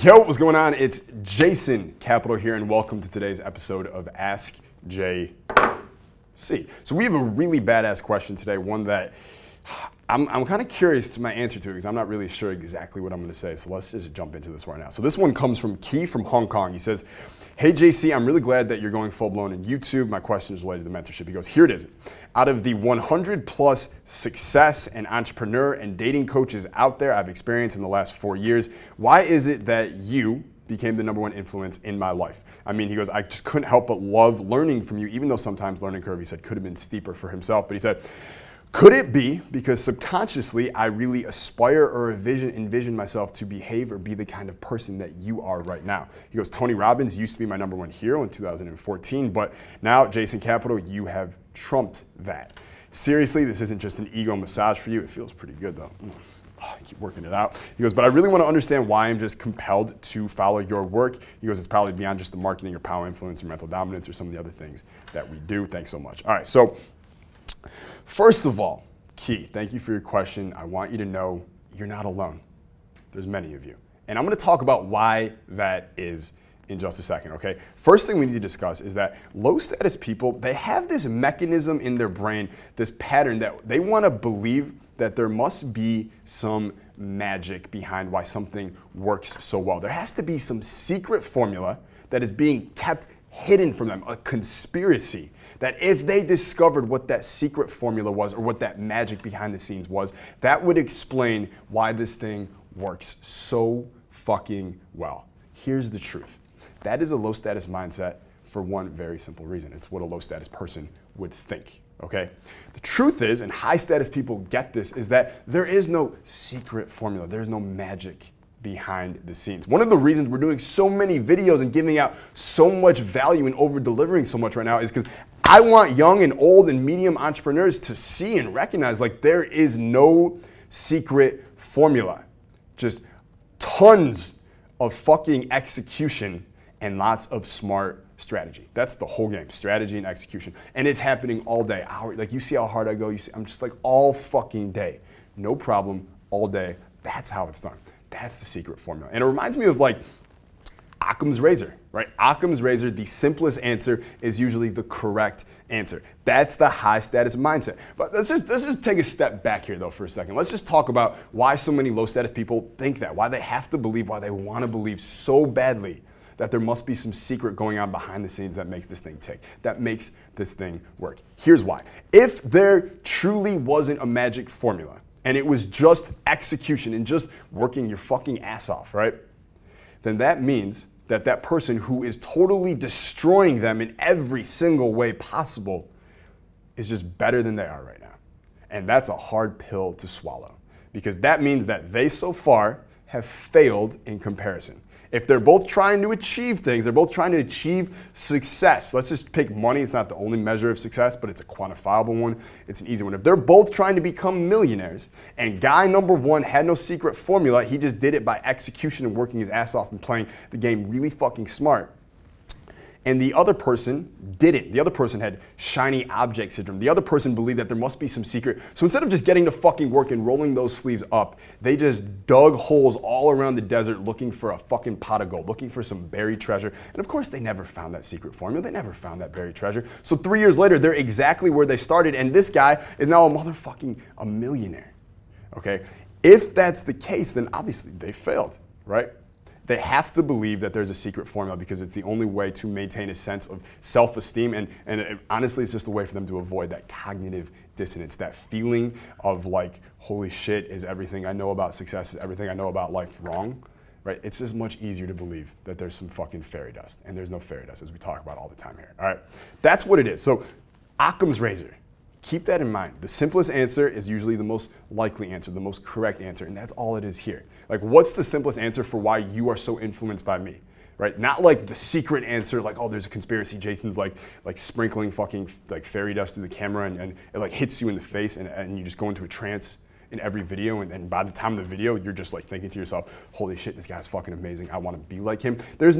Yo, what's going on? It's Jason Capital here, and welcome to today's episode of Ask JC. So we have a really badass question today, one that I'm kind of curious to my answer to because I'm not really sure exactly what I'm going to say. So let's just jump into this right now. So this one comes from Key from Hong Kong. He says, "Hey JC, I'm really glad that you're going full blown in YouTube. My question is related to mentorship." He goes, "Here it is. Out of the 100 plus success and entrepreneur and dating coaches out there I've experienced in the last 4 years, why is it that you became the #1 influence in my life?" I mean, he goes, "I just couldn't help but love learning from you, even though sometimes learning curve," he said, "could have been steeper for himself." But he said, "Could it be because subconsciously I really aspire or envision myself to behave or be the kind of person that you are right now?" He goes, "Tony Robbins used to be my #1 hero in 2014, but now Jason Capital, you have trumped that. Seriously, this isn't just an ego massage for you. It feels pretty good though. I keep working it out." He goes, "But I really want to understand why I'm just compelled to follow your work." He goes, "It's probably beyond just the marketing or power influence or mental dominance or some of the other things that we do. Thanks so much." All right, so first of all, Key, thank you for your question. I want you to know you're not alone. There's many of you. And I'm going to talk about why that is in just a second, okay? First thing we need to discuss is that low status people, they have this mechanism in their brain, this pattern that they want to believe that there must be some magic behind why something works so well. There has to be some secret formula that is being kept hidden from them, a conspiracy. That if they discovered what that secret formula was or what that magic behind the scenes was, that would explain why this thing works so fucking well. Here's the truth. That is a low status mindset for one very simple reason. It's what a low status person would think, okay? The truth is, and high status people get this, is that there is no secret formula. There's no magic behind the scenes. One of the reasons we're doing so many videos and giving out so much value and over delivering so much right now is because I want young and old and medium entrepreneurs to see and recognize like there is no secret formula. Just tons of fucking execution and lots of smart strategy. That's the whole game, strategy and execution. And it's happening all day. Like you see how hard I go, I'm just like all fucking day. No problem, all day. That's how it's done. That's the secret formula. And it reminds me of like Occam's razor, right? Occam's razor, the simplest answer is usually the correct answer. That's the high status mindset. But let's just take a step back here though for a second. Let's just talk about why so many low status people think that, why they have to believe, why they want to believe so badly that there must be some secret going on behind the scenes that makes this thing tick, that makes this thing work. Here's why. If there truly wasn't a magic formula and it was just execution and just working your fucking ass off, right? Then that means that that person who is totally destroying them in every single way possible is just better than they are right now. And that's a hard pill to swallow because that means that they so far have failed in comparison. If they're both trying to achieve things, they're both trying to achieve success. Let's just pick money. It's not the only measure of success, but it's a quantifiable one. It's an easy one. If they're both trying to become millionaires and guy #1 had no secret formula, he just did it by execution and working his ass off and playing the game really fucking smart. And the other person didn't. The other person had shiny object syndrome. The other person believed that there must be some secret. So instead of just getting to fucking work and rolling those sleeves up, they just dug holes all around the desert looking for a fucking pot of gold, looking for some buried treasure. And of course, they never found that secret formula. They never found that buried treasure. So 3 years later, they're exactly where they started. And this guy is now a millionaire. Okay? If that's the case, then obviously they failed, right? They have to believe that there's a secret formula because it's the only way to maintain a sense of self-esteem. And honestly, it's just a way for them to avoid that cognitive dissonance, that feeling of like, holy shit, is everything I know about success, is everything I know about life wrong? Right? It's just much easier to believe that there's some fucking fairy dust. And there's no fairy dust, as we talk about all the time here. All right? That's what it is. So Occam's razor. Keep that in mind. The simplest answer is usually the most likely answer, the most correct answer, and that's all it is here. Like, what's the simplest answer for why you are so influenced by me, right? Not like the secret answer, like, oh, there's a conspiracy. Jason's like sprinkling fucking like fairy dust through the camera and it like hits you in the face and you just go into a trance in every video. And by the time of the video, you're just like thinking to yourself, holy shit, this guy's fucking amazing. I want to be like him. That's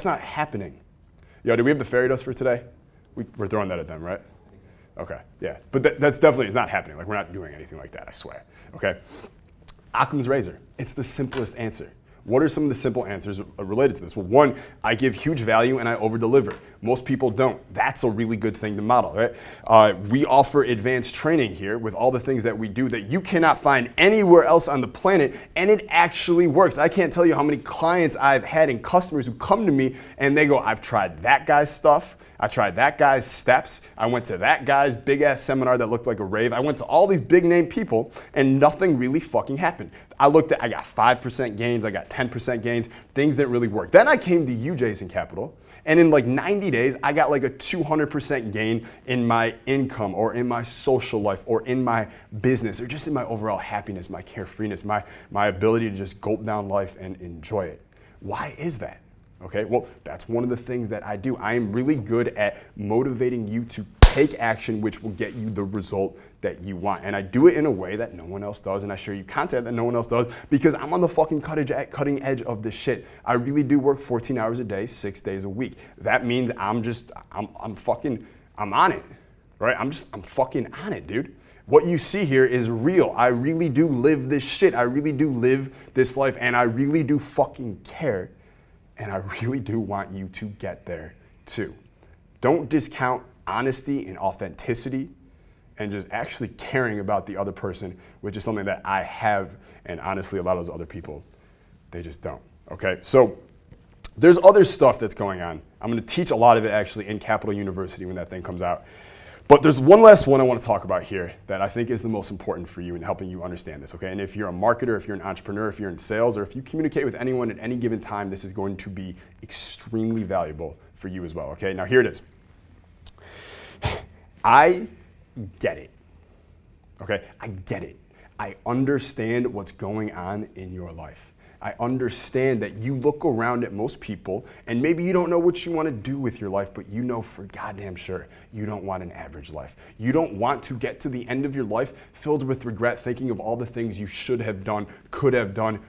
not happening. Yo, do we have the fairy dust for today? We're throwing that at them, right? Okay, yeah, but that's definitely, it's not happening. Like, we're not doing anything like that, I swear, okay? Occam's razor, it's the simplest answer. What are some of the simple answers related to this? Well, one, I give huge value and I over-deliver. Most people don't. That's a really good thing to model, right? We offer advanced training here with all the things that we do that you cannot find anywhere else on the planet, and it actually works. I can't tell you how many clients I've had and customers who come to me and they go, I've tried that guy's stuff. I tried that guy's steps. I went to that guy's big ass seminar that looked like a rave. I went to all these big name people and nothing really fucking happened. I got 5% gains, I got 10% gains, things didn't really work. Then I came to you, Jason Capital, and in like 90 days, I got like a 200% gain in my income or in my social life or in my business or just in my overall happiness, my carefreeness, my ability to just gulp down life and enjoy it. Why is that? Okay, well, that's one of the things that I do. I am really good at motivating you to take action, which will get you the result that you want. And I do it in a way that no one else does, and I show you content that no one else does because I'm on the fucking cutting edge of this shit. I really do work 14 hours a day, 6 days a week. That means I'm on it, right? I'm fucking on it, dude. What you see here is real. I really do live this shit. I really do live this life, and I really do fucking care. And I really do want you to get there too. Don't discount honesty and authenticity and just actually caring about the other person, which is something that I have, and honestly, a lot of those other people, they just don't. Okay, so there's other stuff that's going on. I'm gonna teach a lot of it actually in Capital University when that thing comes out. But there's one last one I want to talk about here that I think is the most important for you in helping you understand this, okay? And if you're a marketer, if you're an entrepreneur, if you're in sales, or if you communicate with anyone at any given time, this is going to be extremely valuable for you as well, okay? Now here it is. I get it, okay? I get it. I understand what's going on in your life. I understand that you look around at most people and maybe you don't know what you want to do with your life, but you know for goddamn sure you don't want an average life. You don't want to get to the end of your life filled with regret, thinking of all the things you should have done,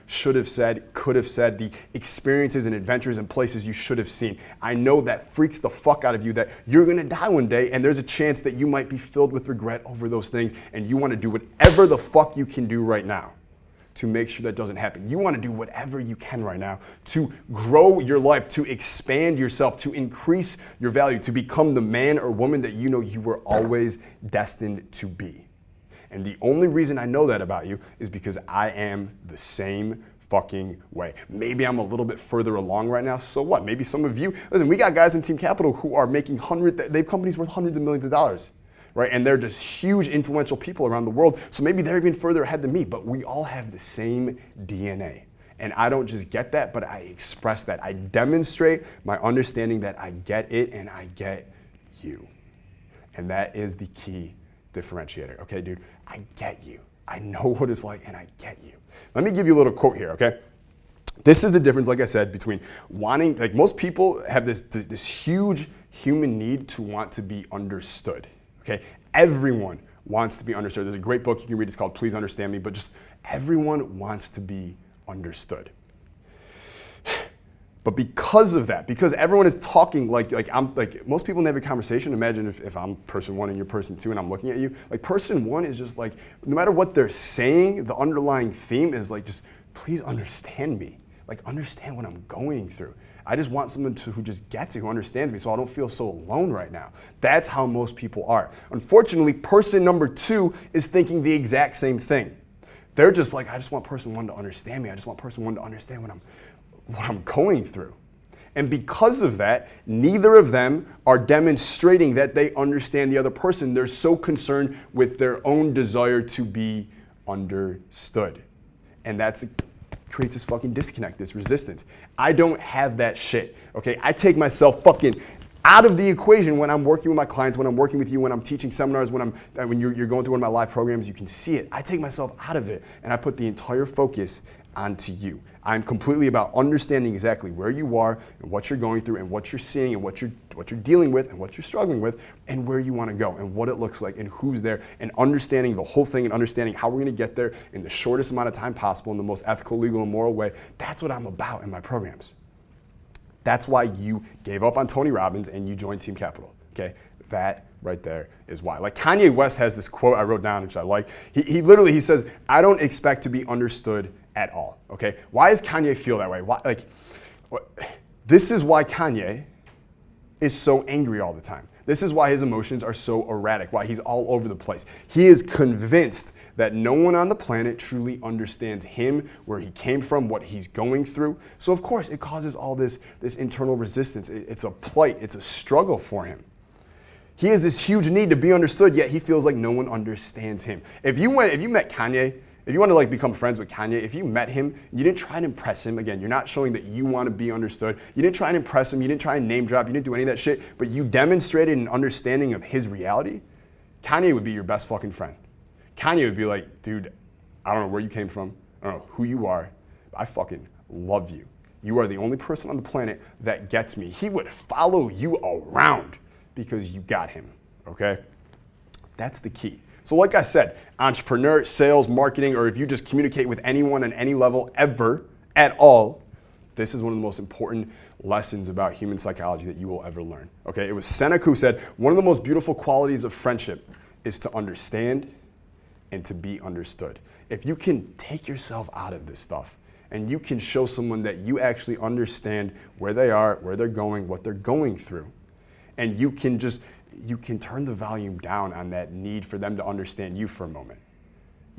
should have said, could have said, the experiences and adventures and places you should have seen. I know that freaks the fuck out of you that you're gonna die one day and there's a chance that you might be filled with regret over those things and you want to do whatever the fuck you can do right now to make sure that doesn't happen. You want to do whatever you can right now to grow your life, to expand yourself, to increase your value, to become the man or woman that you know you were always destined to be. And the only reason I know that about you is because I am the same fucking way. Maybe I'm a little bit further along right now, so what? Maybe some of you, listen, we got guys in Team Capital who are making they have companies worth hundreds of millions of dollars. Right? And they're just huge influential people around the world. So maybe they're even further ahead than me, but we all have the same DNA. And I don't just get that, but I express that. I demonstrate my understanding that I get it and I get you. And that is the key differentiator. Okay, dude, I get you. I know what it's like and I get you. Let me give you a little quote here, okay? This is the difference, like I said, between wanting, like most people have this huge human need to want to be understood. Okay, everyone wants to be understood. There's a great book you can read, it's called Please Understand Me, but just everyone wants to be understood. But because of that, because everyone is talking like most people in every conversation, imagine if I'm person one and you're person two and I'm looking at you, like person one is just like, no matter what they're saying, the underlying theme is like, just please understand me. Like understand what I'm going through. I just want someone who just gets it, who understands me, so I don't feel so alone right now. That's how most people are. Unfortunately, person number two is thinking the exact same thing. They're just like, I just want person one to understand me. I just want person one to understand what I'm going through. And because of that, neither of them are demonstrating that they understand the other person. They're so concerned with their own desire to be understood. And that's creates this fucking disconnect, this resistance. I don't have that shit, okay? I take myself fucking out of the equation when I'm working with my clients, when I'm working with you, when I'm teaching seminars, when you're going through one of my live programs, you can see it. I take myself out of it and I put the entire focus onto you. I'm completely about understanding exactly where you are and what you're going through and what you're seeing and what you're dealing with and what you're struggling with and where you want to go and what it looks like and who's there and understanding the whole thing and understanding how we're going to get there in the shortest amount of time possible in the most ethical, legal, and moral way. That's what I'm about in my programs. That's why you gave up on Tony Robbins and you joined Team Capital, okay? That right there is why. Like Kanye West has this quote I wrote down, which I like. He literally says, I don't expect to be understood at all, okay? Why does Kanye feel that way? Why, this is why Kanye is so angry all the time. This is why his emotions are so erratic, why he's all over the place. He is convinced that no one on the planet truly understands him, where he came from, what he's going through. So of course it causes all this internal resistance. It's a plight, it's a struggle for him. He has this huge need to be understood, yet he feels like no one understands him. If you met Kanye, if you want to become friends with Kanye, if you met him, you didn't try and impress him. Again, you're not showing that you want to be understood. You didn't try and impress him. You didn't try and name drop. You didn't do any of that shit. But you demonstrated an understanding of his reality. Kanye would be your best fucking friend. Kanye would be like, dude, I don't know where you came from. I don't know who you are. But I fucking love you. You are the only person on the planet that gets me. He would follow you around because you got him, okay? That's the key. So like I said, entrepreneur, sales, marketing, or if you just communicate with anyone on any level ever at all, this is one of the most important lessons about human psychology that you will ever learn. Okay, it was Seneca who said, one of the most beautiful qualities of friendship is to understand and to be understood. If you can take yourself out of this stuff and you can show someone that you actually understand where they are, where they're going, what they're going through, and you can turn the volume down on that need for them to understand you for a moment,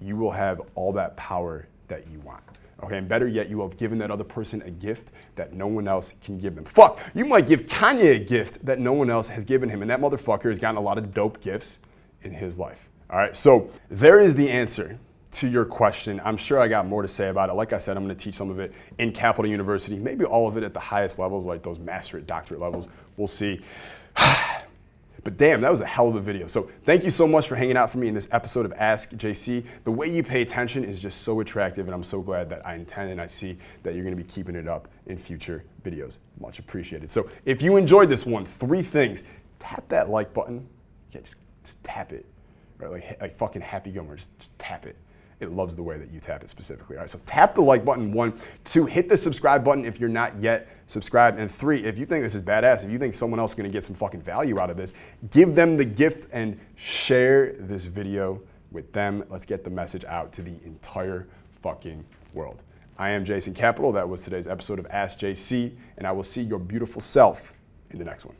you will have all that power that you want. Okay, and better yet, you will have given that other person a gift that no one else can give them. Fuck, you might give Kanye a gift that no one else has given him, and that motherfucker has gotten a lot of dope gifts in his life. All right, so there is the answer to your question. I'm sure I got more to say about it. Like I said, I'm gonna teach some of it in Capital University, maybe all of it at the highest levels, like those masterate, doctorate levels. We'll see. But damn, that was a hell of a video. So thank you so much for hanging out for me in this episode of Ask JC. The way you pay attention is just so attractive, and I'm so glad that I intend and I see that you're gonna be keeping it up in future videos. Much appreciated. So if you enjoyed this one, 3 things. Tap that like button. Yeah, just tap it. Right, like fucking Happy Gilmore, just tap it. It loves the way that you tap it specifically. All right, so tap the like button, 1. 2, hit the subscribe button if you're not yet subscribed. And 3, if you think this is badass, if you think someone else is gonna get some fucking value out of this, give them the gift and share this video with them. Let's get the message out to the entire fucking world. I am Jason Capital. That was today's episode of Ask JC, and I will see your beautiful self in the next one.